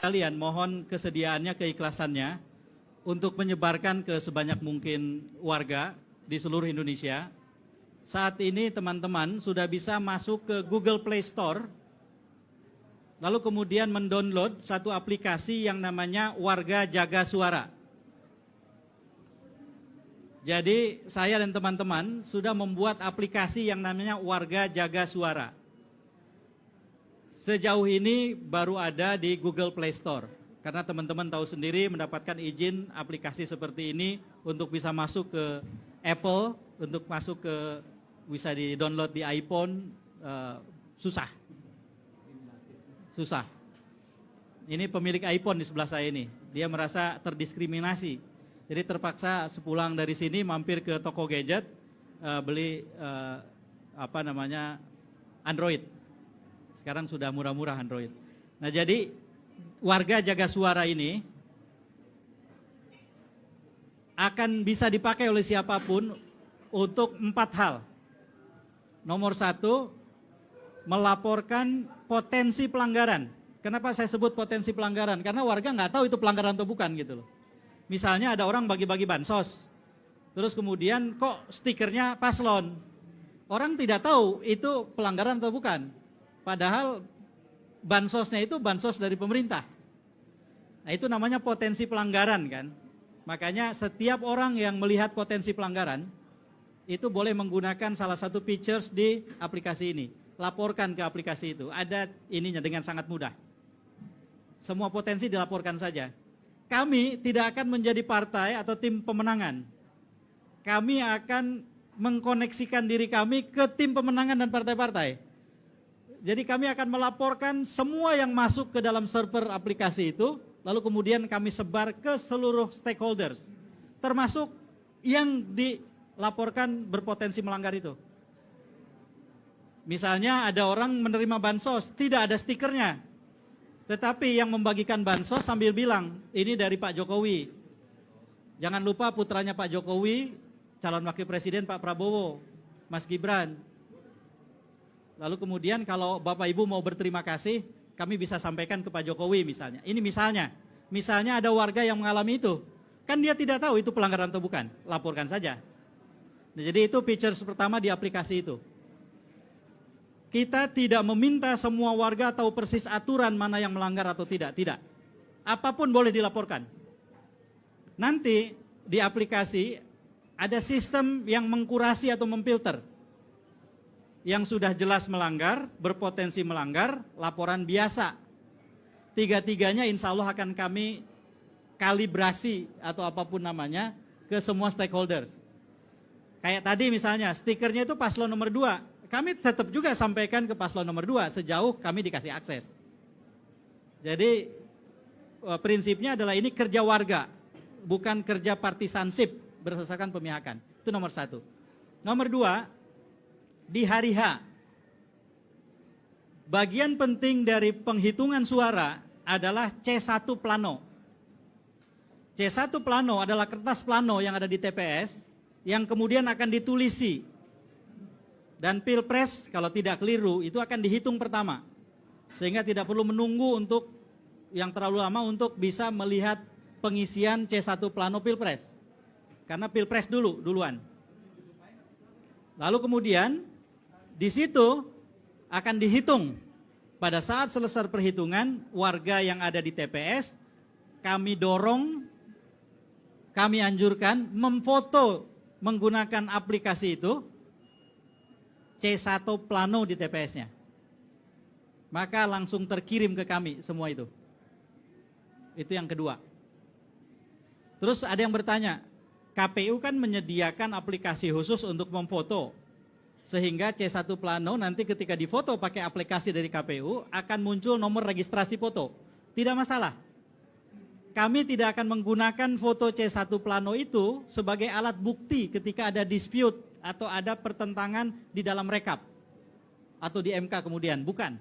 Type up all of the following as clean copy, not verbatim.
sekalian, mohon kesediaannya, keikhlasannya untuk menyebarkan ke sebanyak mungkin warga di seluruh Indonesia. Saat ini teman-teman sudah bisa masuk ke Google Play Store, lalu kemudian mendownload satu aplikasi yang namanya Warga Jaga Suara. Jadi saya dan teman-teman sudah membuat aplikasi yang namanya Warga Jaga Suara. Sejauh ini baru ada di Google Play Store. Karena teman-teman tahu sendiri mendapatkan izin aplikasi seperti ini untuk bisa masuk ke Apple, untuk masuk ke bisa di-download di iPhone, susah. Ini pemilik iPhone di sebelah saya ini, dia merasa terdiskriminasi. Jadi terpaksa sepulang dari sini mampir ke toko gadget, beli Android. Sekarang sudah murah-murah Android. Nah jadi Warga Jaga Suara ini akan bisa dipakai oleh siapapun untuk 4 hal. Nomor 1, melaporkan potensi pelanggaran. Kenapa saya sebut potensi pelanggaran? Karena warga nggak tahu itu pelanggaran atau bukan gitu loh. Misalnya ada orang bagi-bagi bansos, terus kemudian kok stikernya paslon. Orang tidak tahu itu pelanggaran atau bukan. Padahal bansosnya itu bansos dari pemerintah. Nah itu namanya potensi pelanggaran kan. Makanya setiap orang yang melihat potensi pelanggaran, itu boleh menggunakan salah satu features di aplikasi ini. Laporkan ke aplikasi itu, ada ininya dengan sangat mudah. Semua potensi dilaporkan saja. Kami tidak akan menjadi partai atau tim pemenangan. Kami akan mengkoneksikan diri kami ke tim pemenangan dan partai-partai. Jadi kami akan melaporkan semua yang masuk ke dalam server aplikasi itu, lalu kemudian kami sebar ke seluruh stakeholders, termasuk yang dilaporkan berpotensi melanggar itu. Misalnya ada orang menerima bansos, tidak ada stikernya. Tetapi yang membagikan bansos sambil bilang, ini dari Pak Jokowi. Jangan lupa putranya Pak Jokowi, calon wakil presiden Pak Prabowo, Mas Gibran. Lalu kemudian kalau Bapak Ibu mau berterima kasih, kami bisa sampaikan ke Pak Jokowi misalnya. Ini misalnya ada warga yang mengalami itu. Kan dia tidak tahu itu pelanggaran atau bukan, laporkan saja. Nah, jadi itu features pertama di aplikasi itu. Kita tidak meminta semua warga tahu persis aturan mana yang melanggar atau tidak. Apapun boleh dilaporkan. Nanti di aplikasi ada sistem yang mengkurasi atau memfilter. Yang sudah jelas melanggar, berpotensi melanggar, laporan biasa. Tiga-tiganya insya Allah akan kami kalibrasi atau apapun namanya ke semua stakeholders. Kayak tadi misalnya stikernya itu paslon nomor 2. Kami tetap juga sampaikan ke paslon nomor 2 sejauh kami dikasih akses. Jadi prinsipnya adalah ini kerja warga, bukan kerja partisansip berdasarkan pemihakan. Itu nomor 1. Nomor 2, di hari H, bagian penting dari penghitungan suara adalah C1 plano. C1 plano adalah kertas plano yang ada di TPS yang kemudian akan ditulisi. Dan pilpres kalau tidak keliru itu akan dihitung pertama. Sehingga tidak perlu menunggu untuk yang terlalu lama untuk bisa melihat pengisian C1 plano pilpres. Karena pilpres duluan. Lalu kemudian di situ akan dihitung. Pada saat selesai perhitungan, warga yang ada di TPS kami dorong, kami anjurkan memfoto menggunakan aplikasi itu C1 plano di TPS-nya. Maka langsung terkirim ke kami semua itu. Itu yang kedua. Terus ada yang bertanya, KPU kan menyediakan aplikasi khusus untuk memfoto. Sehingga C1 plano nanti ketika difoto pakai aplikasi dari KPU akan muncul nomor registrasi foto. Tidak masalah. Kami tidak akan menggunakan foto C1 plano itu sebagai alat bukti ketika ada dispute atau ada pertentangan di dalam rekap atau di MK kemudian, bukan.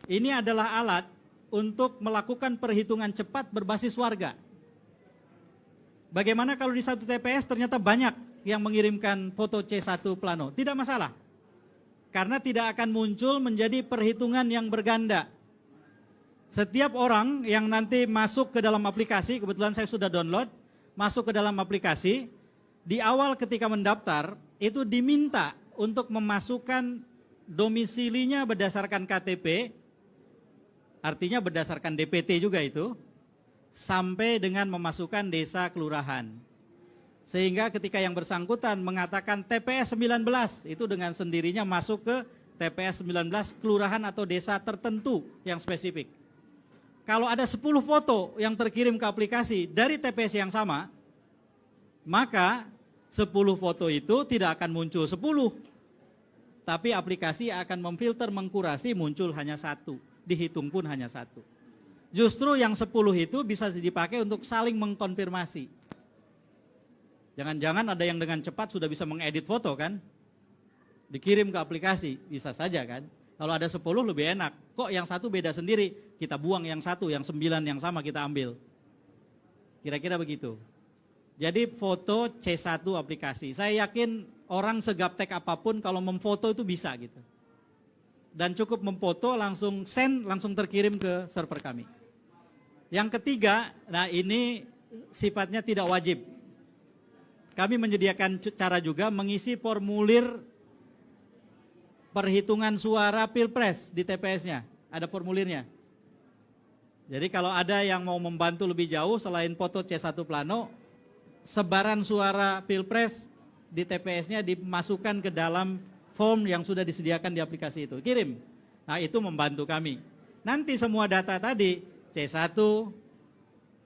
Ini adalah alat untuk melakukan perhitungan cepat berbasis warga. Bagaimana kalau di satu TPS ternyata banyak yang mengirimkan foto C1 plano? Tidak masalah. Karena tidak akan muncul menjadi perhitungan yang berganda. Setiap orang yang nanti masuk ke dalam aplikasi, kebetulan saya sudah download, masuk ke dalam aplikasi, di awal ketika mendaftar, itu diminta untuk memasukkan domisilinya berdasarkan KTP, artinya berdasarkan DPT juga itu, sampai dengan memasukkan desa kelurahan. Sehingga ketika yang bersangkutan mengatakan TPS 19, itu dengan sendirinya masuk ke TPS 19 kelurahan atau desa tertentu yang spesifik. Kalau ada 10 foto yang terkirim ke aplikasi dari TPS yang sama, maka 10 foto itu tidak akan muncul 10. Tapi aplikasi akan memfilter, mengkurasi, muncul hanya 1. Dihitung pun hanya 1. Justru yang 10 itu bisa dipakai untuk saling mengkonfirmasi. Jangan-jangan ada yang dengan cepat sudah bisa mengedit foto kan? Dikirim ke aplikasi, bisa saja kan? Kalau ada 10 lebih enak. Kok yang 1 beda sendiri? Kita buang yang 1, yang 9 yang sama kita ambil. Kira-kira begitu. Jadi foto C1 aplikasi. Saya yakin orang segaptek apapun kalau memfoto itu bisa gitu. Dan cukup memfoto langsung send, langsung terkirim ke server kami. Yang ketiga, nah ini sifatnya tidak wajib. Kami menyediakan cara juga mengisi formulir perhitungan suara Pilpres di TPS-nya. Ada formulirnya. Jadi kalau ada yang mau membantu lebih jauh selain foto C1 plano, sebaran suara Pilpres di TPS-nya dimasukkan ke dalam form yang sudah disediakan di aplikasi itu. Kirim. Nah itu membantu kami. Nanti semua data tadi, C1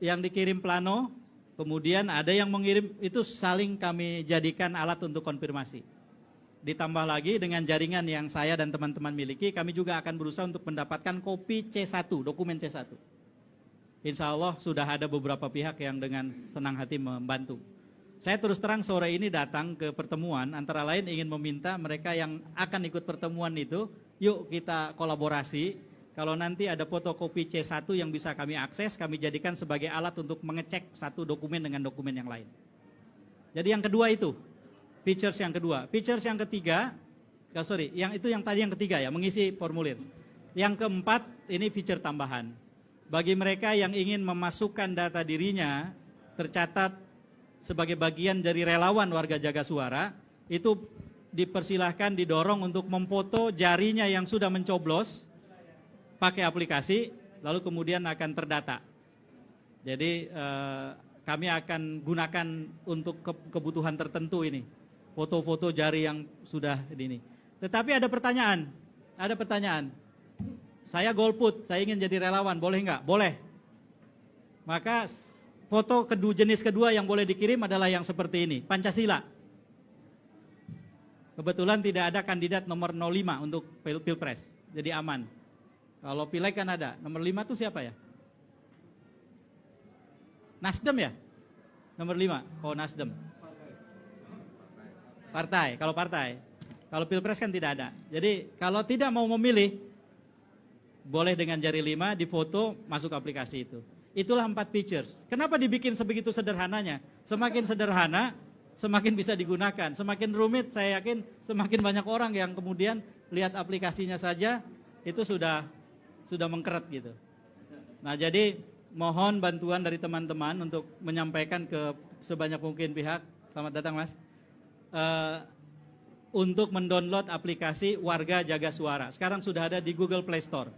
yang dikirim plano, kemudian ada yang mengirim, itu saling kami jadikan alat untuk konfirmasi. Ditambah lagi dengan jaringan yang saya dan teman-teman miliki, kami juga akan berusaha untuk mendapatkan kopi C1, dokumen C1. Insya Allah sudah ada beberapa pihak yang dengan senang hati membantu. Saya terus terang sore ini datang ke pertemuan, antara lain ingin meminta mereka yang akan ikut pertemuan itu, yuk kita kolaborasi. Kalau nanti ada fotokopi C1 yang bisa kami akses, kami jadikan sebagai alat untuk mengecek satu dokumen dengan dokumen yang lain. Jadi yang kedua itu, features yang kedua. Features yang ketiga, yang tadi yang ketiga ya, mengisi formulir. Yang keempat, ini feature tambahan. Bagi mereka yang ingin memasukkan data dirinya, tercatat sebagai bagian dari relawan warga jaga suara, itu dipersilahkan didorong untuk memfoto jarinya yang sudah mencoblos pakai aplikasi, lalu kemudian akan terdata. Jadi kami akan gunakan untuk kebutuhan tertentu ini, foto-foto jari yang sudah ini. Tetapi ada pertanyaan. Saya golput, saya ingin jadi relawan, boleh nggak? Boleh. Maka foto jenis kedua yang boleh dikirim adalah yang seperti ini, Pancasila. Kebetulan tidak ada kandidat nomor 05 untuk Pilpres, jadi aman. Kalau Pileg kan ada, nomor 5 itu siapa ya? Nasdem ya? Nomor 5, oh Nasdem. Partai, kalau partai. Kalau Pilpres kan tidak ada. Jadi kalau tidak mau memilih, boleh dengan jari 5 difoto, masuk aplikasi itu. Itulah 4 features. Kenapa dibikin sebegitu sederhananya? Semakin sederhana, semakin bisa digunakan. Semakin rumit, saya yakin semakin banyak orang yang kemudian lihat aplikasinya saja, itu sudah mengkeret gitu. Nah jadi mohon bantuan dari teman-teman untuk menyampaikan ke sebanyak mungkin pihak. Selamat datang Mas. Untuk mendownload aplikasi Warga Jaga Suara. Sekarang sudah ada di Google Play Store.